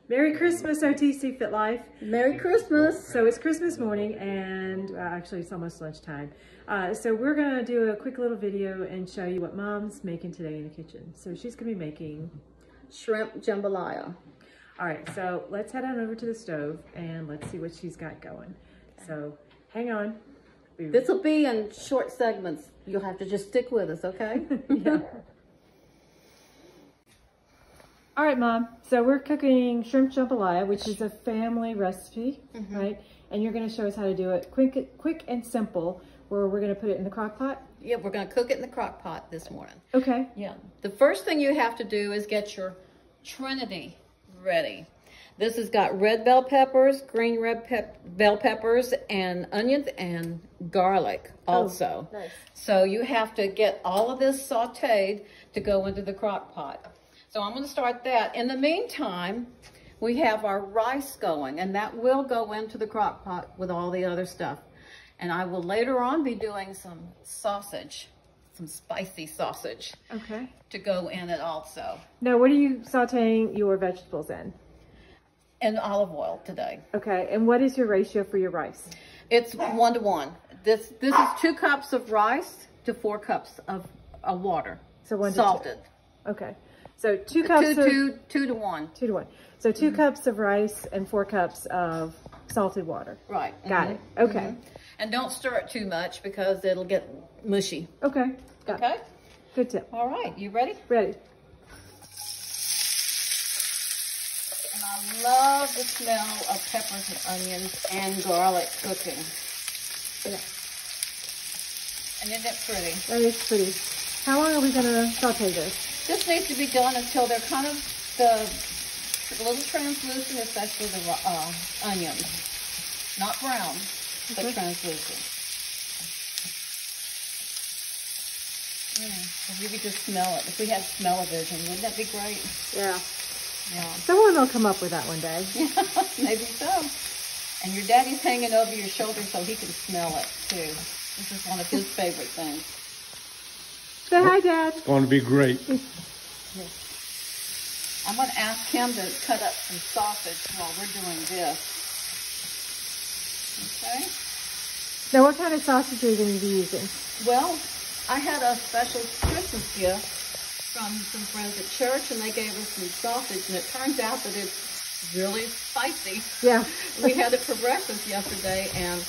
Merry Christmas, OTC Fit Life. Merry Christmas. So it's Christmas morning and actually it's almost lunchtime. So we're gonna do a quick little video and show you what Mom's making today in the kitchen. So she's gonna be making shrimp jambalaya. All right, so let's head on over to the stove and let's see what she's got going. So hang on. This will be in short segments. You'll have to just stick with us, okay? Yeah. All right, Mom. So we're cooking shrimp jambalaya, which is a family recipe, right? And you're going to show us how to do it quick and simple, where we're going to put it in the crock pot. Yeah, we're going to cook it in the crock pot this morning. Okay. Yeah. The first thing you have to do is get your Trinity ready. This has got red bell peppers, green bell peppers, and onions and garlic also. Oh, nice. So you have to get all of this sauteed to go into the crock pot. So I'm going to start that. In the meantime, we have our rice going, and that will go into the crock pot with all the other stuff. And I will later on be doing some sausage, some spicy sausage, to go in it also. Now, what are you sauteing your vegetables in? And olive oil today. Okay, and what is your ratio for your rice? It's 1 to 1. This is 2 cups of rice to 4 cups of water. So 1 salted. To 2. Okay. So 2 cups two to 1. 2 to 1. So 2 cups of rice and 4 cups of salted water. Right. Got it. Okay. And don't stir it too much because it'll get mushy. Okay. Got it. Good tip. All right. You ready? Ready. And I love the smell of peppers and onions and garlic cooking. Yeah. And isn't it pretty? That is pretty. How long are we going to saute this? This needs to be done until they're kind of a little translucent, especially the onions. Not brown, but translucent. If you could just smell it. If we had smell-o-vision, wouldn't that be great? Yeah. Yeah. Someone will come up with that one day. Maybe so. And your daddy's hanging over your shoulder so he can smell it too. This is one of his favorite things. Say hi, Dad. It's going to be great. I'm going to ask him to cut up some sausage while we're doing this. Okay? Now, what kind of sausage are you going to be using? Well, I had a special Christmas gift from some friends at church, and they gave us some sausage, and it turns out that it's really spicy. Yeah. We had it for breakfast yesterday, and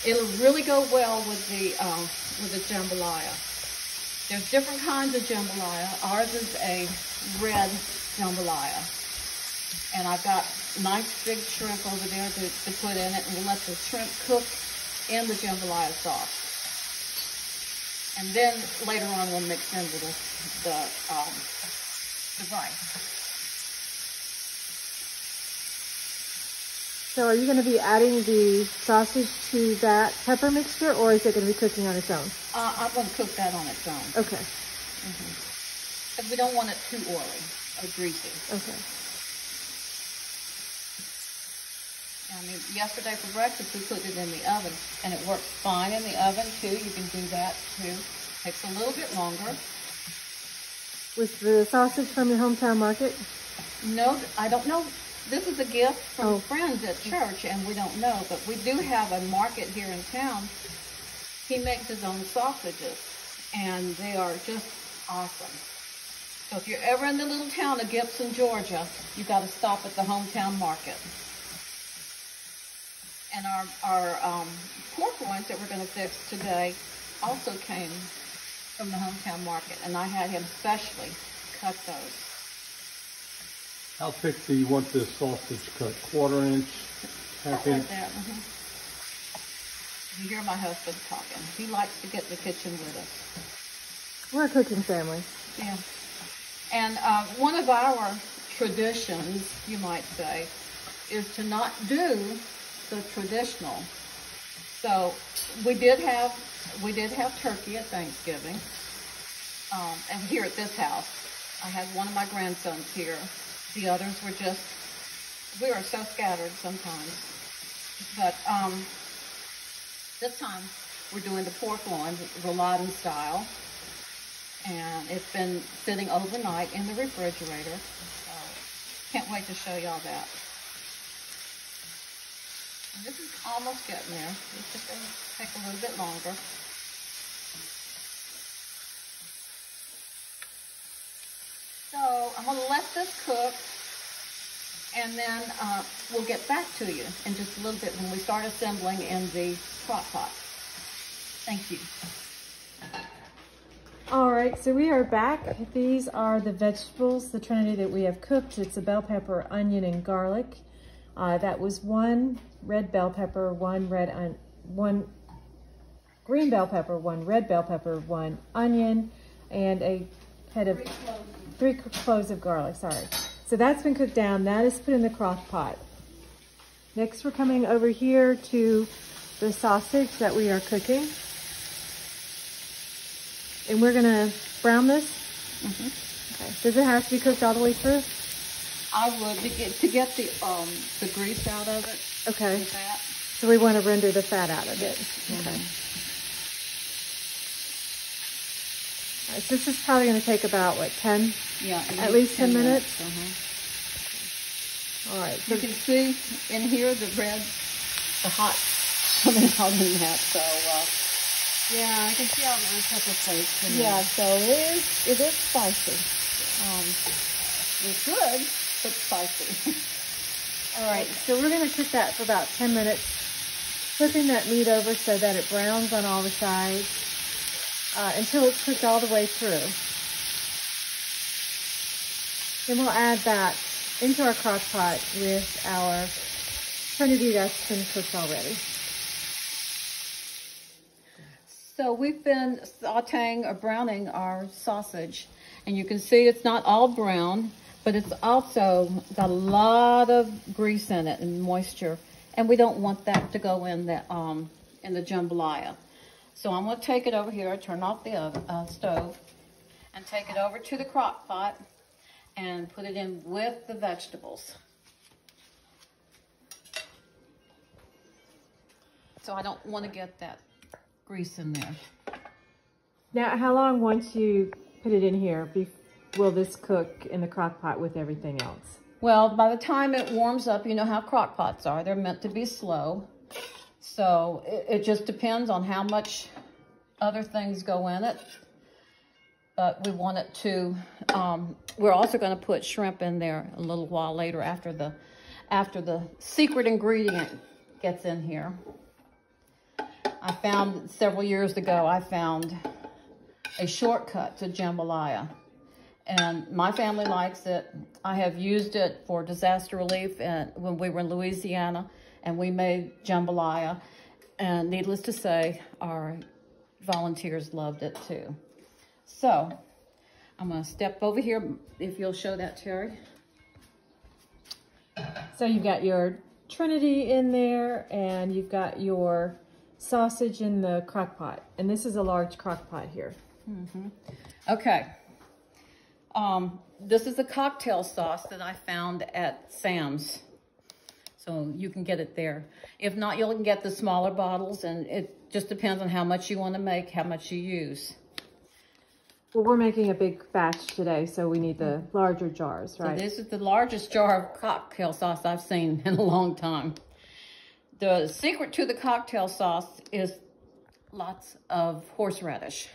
it'll really go well with the jambalaya. There's different kinds of jambalaya. Ours is a red jambalaya. And I've got nice big shrimp over there to put in it, and we'll let the shrimp cook in the jambalaya sauce. And then later on we'll mix in with the rice. So are you going to be adding the sausage to that pepper mixture, or is it going to be cooking on its own? I'm going to cook that on its own. Okay. Because we don't want it too oily or greasy. Okay. I mean, yesterday for breakfast we put it in the oven, and it works fine in the oven too. You can do that too. Takes a little bit longer. Was the sausage from your hometown market? No, I don't know. This is a gift from friends at church, and we don't know, but we do have a market here in town. He makes his own sausages, and they are just awesome. So if you're ever in the little town of Gibson, Georgia, you've got to stop at the hometown market. And our pork loins that we're going to fix today also came from the hometown market, and I had him specially cut those. How thick do you want this sausage cut? 1/4 inch? Half inch? Like that. You hear my husband talking. He likes to get in the kitchen with us. We're a cooking family. Yeah. And one of our traditions, you might say, is to not do the traditional. So we did have turkey at Thanksgiving, and here at this house. I had one of my grandsons here. The others were just, we are so scattered sometimes. But this time we're doing the pork loin, rouladen style. And it's been sitting overnight in the refrigerator. Can't wait to show y'all that. And this is almost getting there. It's just going to take a little bit longer. So I'm going to let this cook, and then we'll get back to you in just a little bit when we start assembling in the crock pot. Thank you. All right, so we are back. These are the vegetables, the trinity that we have cooked. It's a bell pepper, onion, and garlic. That was one red bell pepper, one green bell pepper, one red bell pepper, one onion, and a head of 3 cloves of garlic, sorry. So that's been cooked down. That is put in the crock pot. Next, we're coming over here to the sausage that we are cooking. And we're gonna brown this. Okay. Does it have to be cooked all the way through? I would, to get the grease out of it. Okay. With that. So we want to render the fat out of it. Okay. All right, so this is probably going to take about, what, 10? Yeah. At least 10 minutes? All right. So you can see in here the red, the hot coming out in that. So, yeah, I can see out in a couple of plates. Yeah, so it is spicy. It's good, but spicy. All right, so we're going to cook that for about 10 minutes, flipping that meat over so that it browns on all the sides until it's cooked all the way through. Then we'll add that into our crock pot with our trinity that's been cooked already. So we've been sauteing or browning our sausage, and you can see it's not all brown, but it's also got a lot of grease in it and moisture, and we don't want that to go in the jambalaya. So I'm going to take it over here, turn off the stove, and take it over to the crock pot and put it in with the vegetables. So I don't want to get that grease in there. Now, how long once you put it in here will this cook in the crock pot with everything else? Well, by the time it warms up, you know how crock pots are. They're meant to be slow. So it just depends on how much other things go in it. But we want it to, we're also going to put shrimp in there a little while later after the secret ingredient gets in here. I found several years ago, I found a shortcut to jambalaya. And my family likes it. I have used it for disaster relief and when we were in Louisiana, and we made jambalaya. And needless to say, our volunteers loved it too. So I'm going to step over here, if you'll show that, Terry. So you've got your trinity in there, and you've got your sausage in the crock pot. And this is a large crock pot here. Okay. This is a cocktail sauce that I found at Sam's. So you can get it there. If not, you'll get the smaller bottles, and it just depends on how much you want to make, how much you use. Well, we're making a big batch today, so we need the larger jars, right? So this is the largest jar of cocktail sauce I've seen in a long time. The secret to the cocktail sauce is lots of horseradish.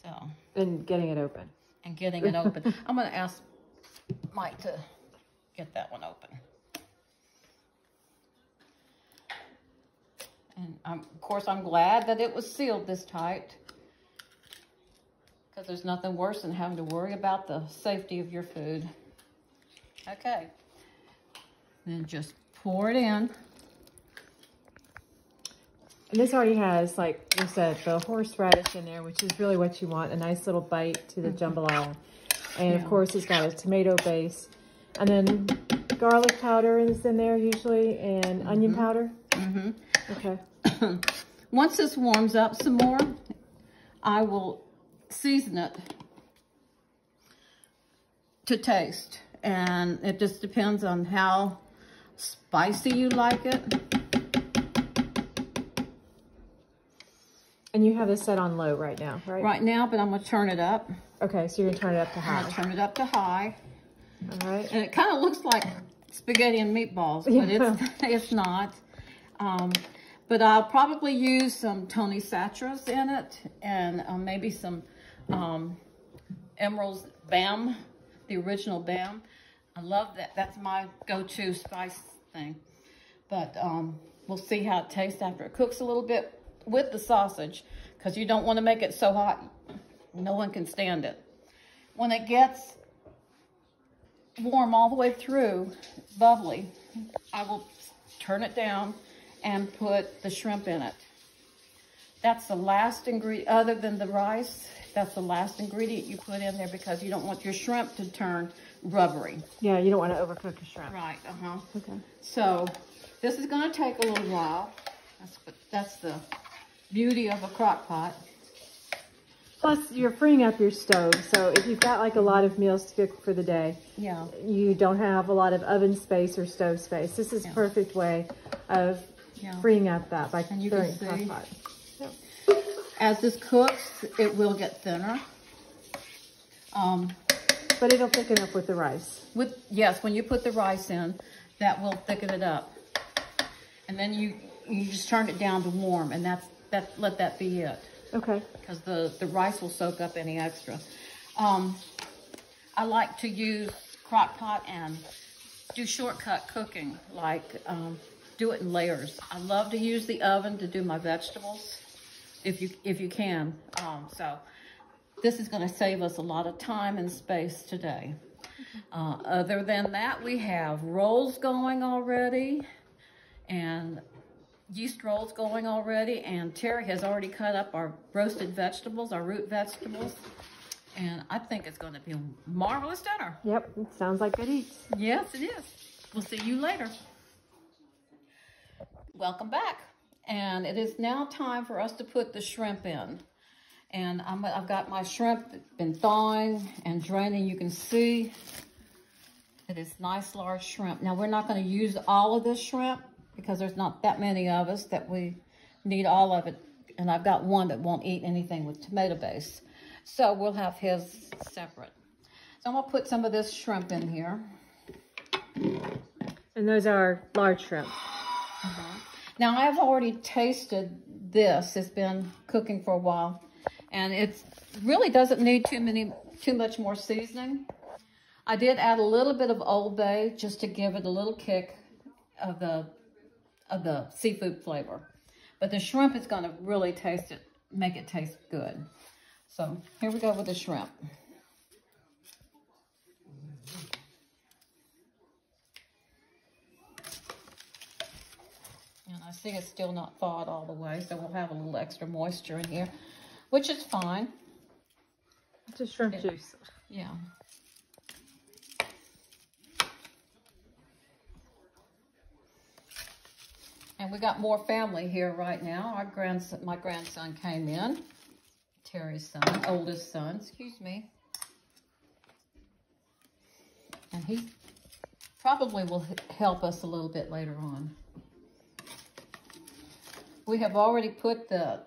So. And getting it open. And getting it open. I'm going to ask Mike to get that one open. And of course, I'm glad that it was sealed this tight, because there's nothing worse than having to worry about the safety of your food. Okay. Then just pour it in. And this already has, like you said, the horseradish in there, which is really what you want, a nice little bite to the jambalaya. And of course, it's got a tomato base. And then garlic powder is in there usually, and onion powder. Okay. Once this warms up some more, I will season it to taste. And it just depends on how spicy you like it. And you have this set on low right now, right? Right now, but I'm going to turn it up. Okay, so you're going to turn it up to high. I'm going to turn it up to high. All right. And it kind of looks like spaghetti and meatballs, but it's not. But I'll probably use some Tony Satras in it, and maybe some Emerald's Bam, the original Bam. I love that. That's my go-to spice thing. But we'll see how it tastes after it cooks a little bit with the sausage, because you don't want to make it so hot no one can stand it. When it gets warm all the way through, bubbly, I will turn it down and put the shrimp in it. That's the last ingredient, other than the rice, that's the last ingredient you put in there, because you don't want your shrimp to turn rubbery. Yeah, you don't want to overcook the shrimp. Right, Okay. So this is going to take a little while. That's the beauty of a crock pot. Plus, you're freeing up your stove, so if you've got like a lot of meals to cook for the day, Yeah. you don't have a lot of oven space or stove space. This is a perfect way of freeing up that by throwing it in the crock pot. Yep. As this cooks, it will get thinner. But it'll thicken up with the rice. Yes, when you put the rice in, that will thicken it up. And then you just turn it down to warm, and let that be it. Okay. Because the rice will soak up any extra. I like to use crock pot and do shortcut cooking, like do it in layers. I love to use the oven to do my vegetables, if you can. So this is going to save us a lot of time and space today. Other than that, we have rolls going already, and yeast rolls going already, and Terry has already cut up our roasted vegetables, our root vegetables, and I think it's going to be a marvelous dinner. Yep, it sounds like good eats. Yes, it is. We'll see you later. Welcome back, and it is now time for us to put the shrimp in. And I've got my shrimp been thawing and draining. You can see it is nice large shrimp. Now we're not going to use all of this shrimp, because there's not that many of us that we need all of it. And I've got one that won't eat anything with tomato base. So we'll have his separate. So I'm gonna put some of this shrimp in here. And those are large shrimp. Now I've already tasted this. It's been cooking for a while. And it really doesn't need too much more seasoning. I did add a little bit of Old Bay just to give it a little kick of the seafood flavor. But the shrimp is going to really make it taste good. So here we go with the shrimp. And I see it's still not thawed all the way, so we'll have a little extra moisture in here, which is fine. It's just shrimp juice. Yeah. And we got more family here right now. My grandson came in. Terry's son, oldest son, excuse me. And he probably will help us a little bit later on. We have already put the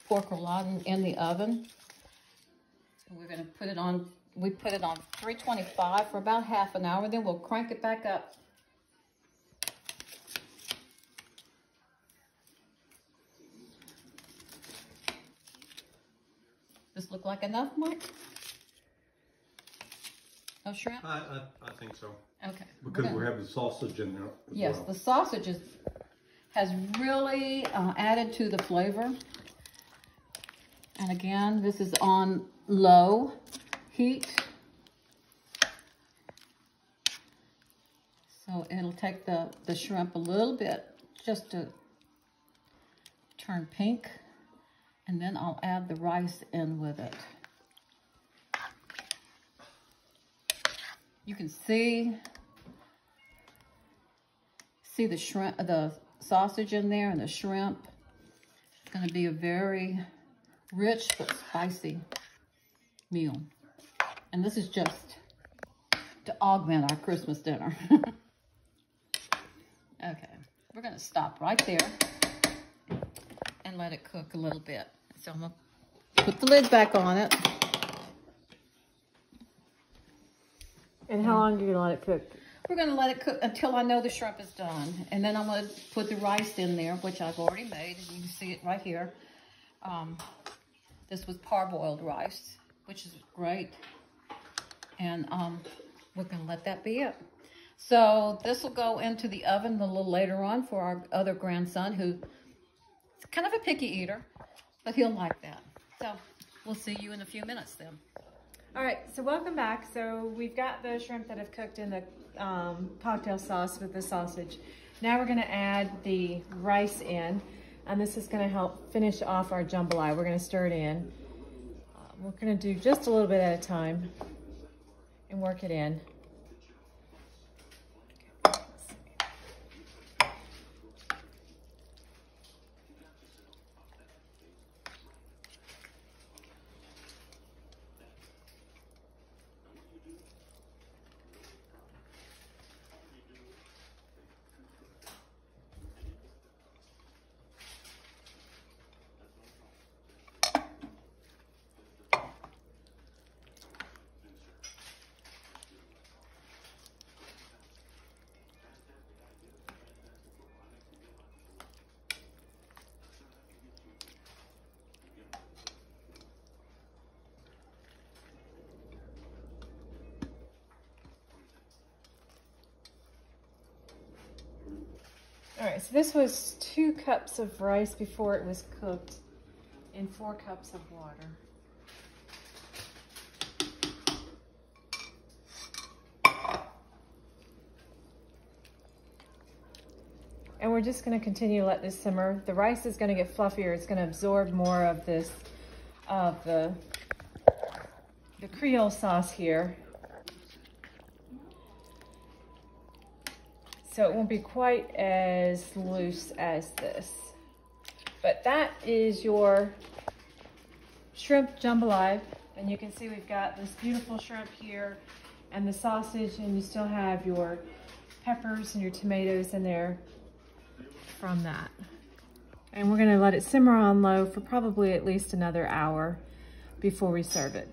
pork rouladen in the oven. We're going to put it on, we put it on 325 for about half an hour, then we'll crank it back up. This look like enough, Mike? No shrimp? I think so. Okay. Because we have the sausage in there as yes, well. the sausage has really added to the flavor. And again, this is on low heat. So it'll take the shrimp a little bit just to turn pink. And then I'll add the rice in with it. You can see the shrimp, the sausage in there, and the shrimp. It's going to be a very rich but spicy meal. And this is just to augment our Christmas dinner. Okay, we're going to stop right there and let it cook a little bit. So I'm going to put the lid back on it. And how long are you gonna let it cook? We're gonna let it cook until I know the shrimp is done. And then I'm gonna put the rice in there, which I've already made, and you can see it right here. This was parboiled rice, which is great. And we're gonna let that be it. So this will go into the oven a little later on for our other grandson, who's kind of a picky eater, but he'll like that. So we'll see you in a few minutes then. All right, so welcome back. So we've got the shrimp that have cooked in the cocktail sauce with the sausage. Now we're gonna add the rice in, and this is gonna help finish off our jambalaya. We're gonna stir it in. We're gonna do just a little bit at a time and work it in. All right, so this was 2 cups of rice before it was cooked in 4 cups of water. And we're just gonna continue to let this simmer. The rice is gonna get fluffier. It's gonna absorb more of this, of the Creole sauce here. So it won't be quite as loose as this. But that is your shrimp jambalaya. And you can see we've got this beautiful shrimp here and the sausage, and you still have your peppers and your tomatoes in there from that. And we're gonna let it simmer on low for probably at least another hour before we serve it.